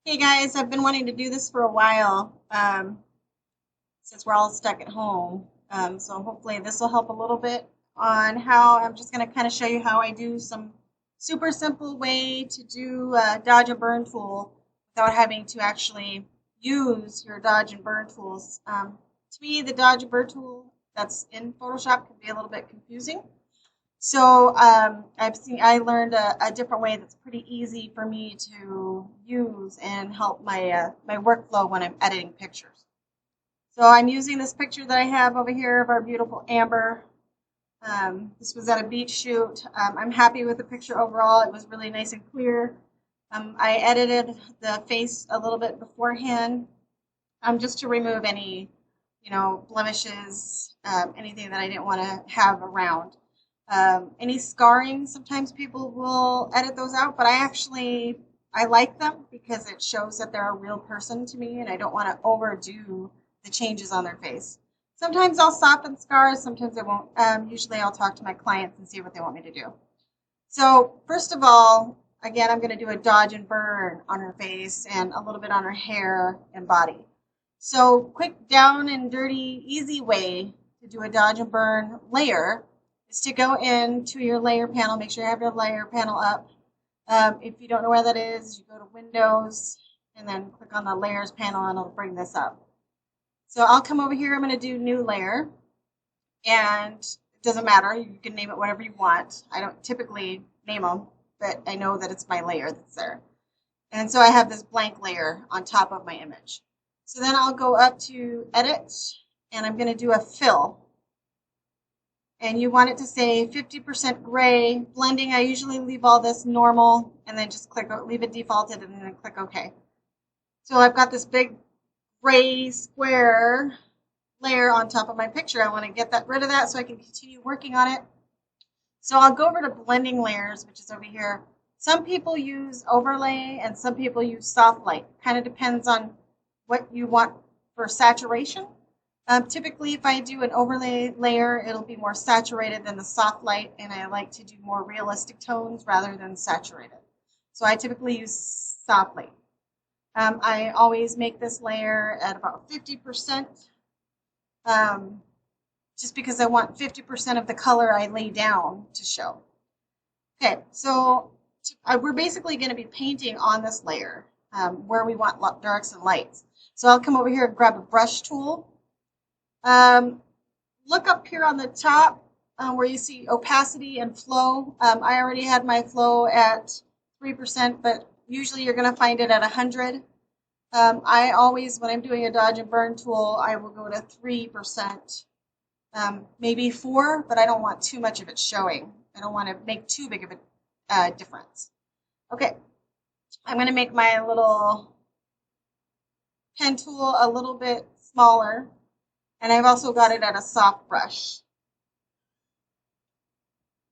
Hey guys, I've been wanting to do this for a while since we're all stuck at home. So hopefully this will help a little bit on how I'm just going to kind of show you how I do some super simple way to do a dodge and burn tool without having to actually use your dodge and burn tools. To me, the dodge and burn tool that's in Photoshop can be a little bit confusing. So I learned a different way that's pretty easy for me to use and help my workflow when I'm editing pictures. So I'm using this picture that I have over here of our beautiful Amber. This was at a beach shoot. I'm happy with the picture overall. It was really nice and clear. I edited the face a little bit beforehand, just to remove any, blemishes, anything that I didn't want to have around. Any scarring, sometimes people will edit those out, but I like them because it shows that they're a real person to me and I don't want to overdo the changes on their face. Sometimes I'll soften scars, sometimes I won't. Usually I'll talk to my clients and see what they want me to do. So first of all, again, I'm going to do a dodge and burn on her face and a little bit on her hair and body. So quick, down and dirty, easy way to do a dodge and burn layer is to go into your layer panel. Make sure you have your layer panel up. If you don't know where that is, you go to Windows and then click on the layers panel and it'll bring this up. So I'll come over here. I'm going to do new layer, and it doesn't matter. You can name it whatever you want. I don't typically name them, but I know that it's my layer that's there. And so I have this blank layer on top of my image. So then I'll go up to edit and I'm going to do a fill. And you want it to say 50% gray. Blending, I usually leave all this normal and then just leave it defaulted and then click OK. So I've got this big gray square layer on top of my picture. I want to get rid of that so I can continue working on it. So I'll go over to blending layers, which is over here. Some people use overlay and some people use soft light. Kind of depends on what you want for saturation. Typically, if I do an overlay layer, it'll be more saturated than the soft light, and I like to do more realistic tones rather than saturated. So I typically use soft light. I always make this layer at about 50%, just because I want 50% of the color I lay down to show. Okay, so we're basically going to be painting on this layer where we want darks and lights. So I'll come over here and grab a brush tool. Look up here on the top where you see opacity and flow. I already had my flow at 3%, but usually you're going to find it at 100. I always, when I'm doing a dodge and burn tool, I will go to 3%, maybe 4, but I don't want too much of it showing. I don't want to make too big of a difference. Okay, I'm going to make my little pen tool a little bit smaller. And I've also got it at a soft brush.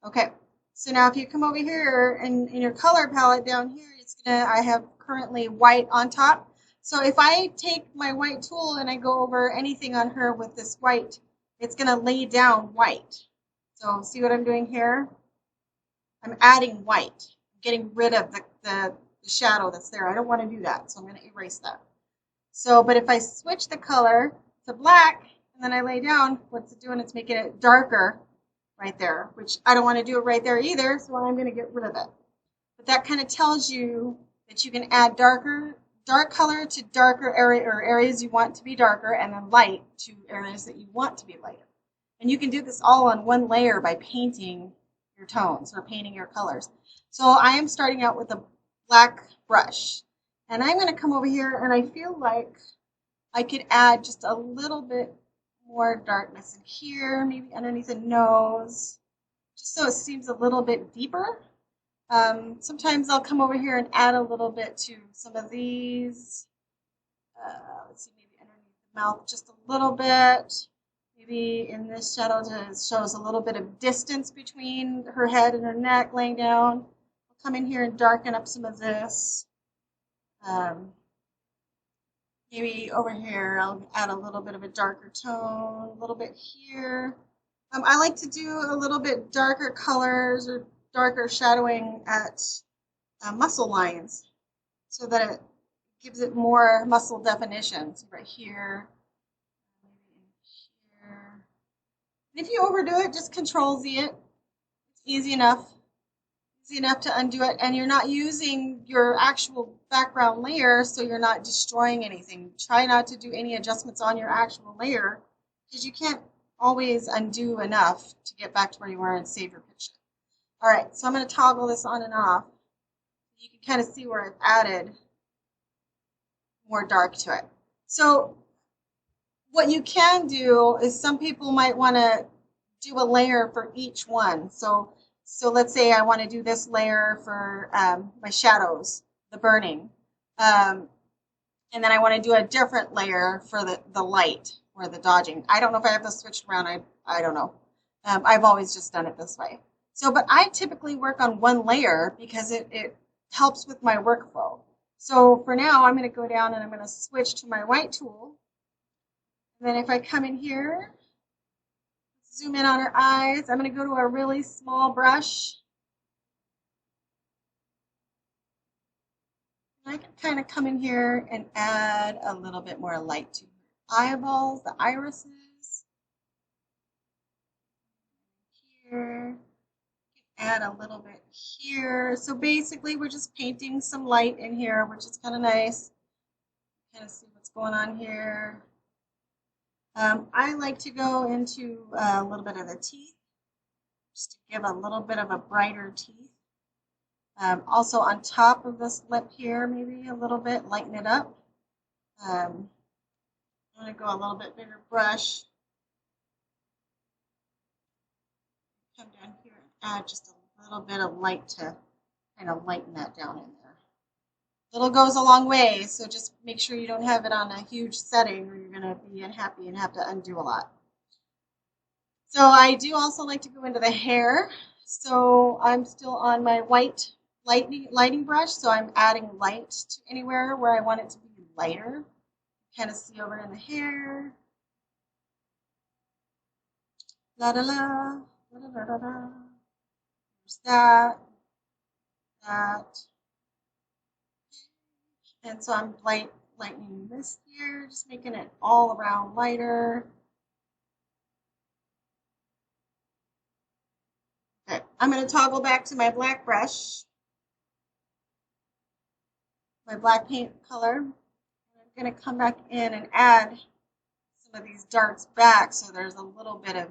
Okay, so now if you come over here and in your color palette down here, I have currently white on top. So if I take my white tool and I go over anything on her with this white, it's going to lay down white. So see what I'm doing here? I'm adding white, getting rid of the shadow that's there. I don't want to do that, so I'm going to erase that. So, but if I switch the color to black, and then I lay down, what's it doing? It's making it darker right there, which I don't want to do it right there either, so I'm going to get rid of it. But that kind of tells you that you can add dark color to darker areas you want to be darker, and then light to areas that you want to be lighter. And you can do this all on one layer by painting your tones or painting your colors. So I am starting out with a black brush, and I'm going to come over here, and I feel like I could add just a little bit more darkness in here, maybe underneath the nose, just so it seems a little bit deeper. Sometimes I'll come over here and add a little bit to some of these. Let's see, maybe underneath the mouth just a little bit. Maybe in this shadow shows a little bit of distance between her head and her neck laying down. I'll come in here and darken up some of this. Maybe over here, I'll add a little bit of a darker tone, a little bit here. I like to do a little bit darker colors or darker shadowing at muscle lines so that it gives it more muscle definition. So right here, maybe in here. And if you overdo it, just Control Z it. It's easy enough. Easy enough to undo it, and you're not using your actual background layer, so you're not destroying anything. Try not to do any adjustments on your actual layer, because you can't always undo enough to get back to where you were and save your picture. All right, so I'm going to toggle this on and off. You can kind of see where I've added more dark to it. So what you can do is some people might want to do a layer for each one. So let's say I want to do this layer for my shadows, the burning. And then I want to do a different layer for the light or the dodging. I don't know if I have this switched around. I don't know. I've always just done it this way. So, but I typically work on one layer because it helps with my workflow. So for now, I'm going to go down and I'm going to switch to my white tool. And then if I come in here, zoom in on her eyes, I'm going to go to a really small brush. And I can kind of come in here and add a little bit more light to her eyeballs, the irises. Here. Add a little bit here. So basically we're just painting some light in here, which is kind of nice. Kind of see what's going on here. I like to go into a little bit of the teeth, just to give a little bit of a brighter teeth. Also on top of this lip here, maybe a little bit, lighten it up. I'm going to go a little bit bigger brush. Come down here and add just a little bit of light to kind of lighten that down in there. Little goes a long way, so just make sure you don't have it on a huge setting or you're going to be unhappy and have to undo a lot. So I do also like to go into the hair. So I'm still on my white lighting brush, so I'm adding light to anywhere where I want it to be lighter. Kind of see over in the hair. La da la, la da da da da. There's that. And so I'm lightening this here, just making it all around lighter. Okay, I'm going to toggle back to my black brush, my black paint color. And I'm going to come back in and add some of these darks back so there's a little bit of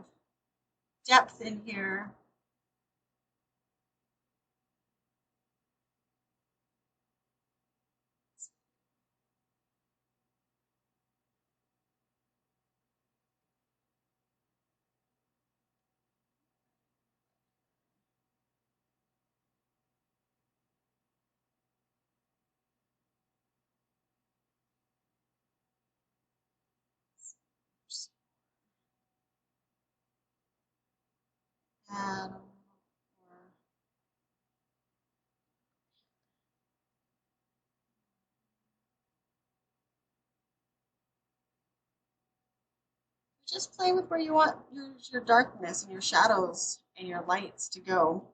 depth in here. Add a little more. Just play with where you want your darkness and your shadows and your lights to go.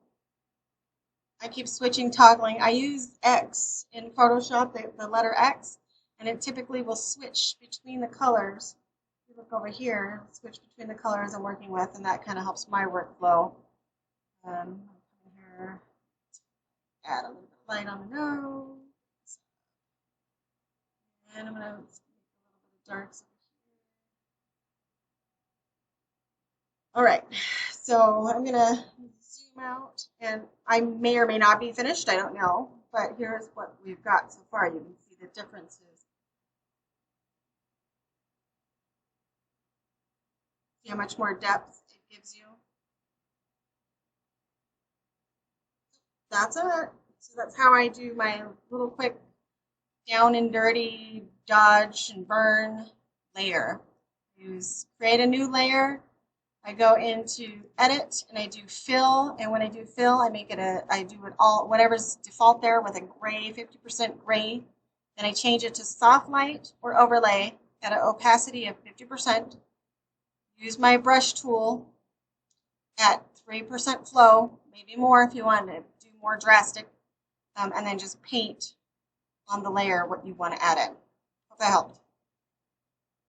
I keep switching, toggling. I use X in Photoshop, the letter X, and it typically will switch between the colors. You look over here, switch between the colors I'm working with, and that kind of helps my workflow. Here, add a little bit of light on the nose, and I'm going to make a little bit of darks. All right, so I'm going to zoom out, and I may or may not be finished, I don't know, but here's what we've got so far. You can see the differences. See how much more depth it gives you? That's it. So that's how I do my little quick down and dirty dodge and burn layer. Create a new layer. I go into edit and I do fill, and when I do fill, I do it all, whatever's default there with a gray, 50% gray. Then I change it to soft light or overlay at an opacity of 50%. Use my brush tool at 3% flow, maybe more if you want to do more drastic, and then just paint on the layer what you want to edit. Hope that helped.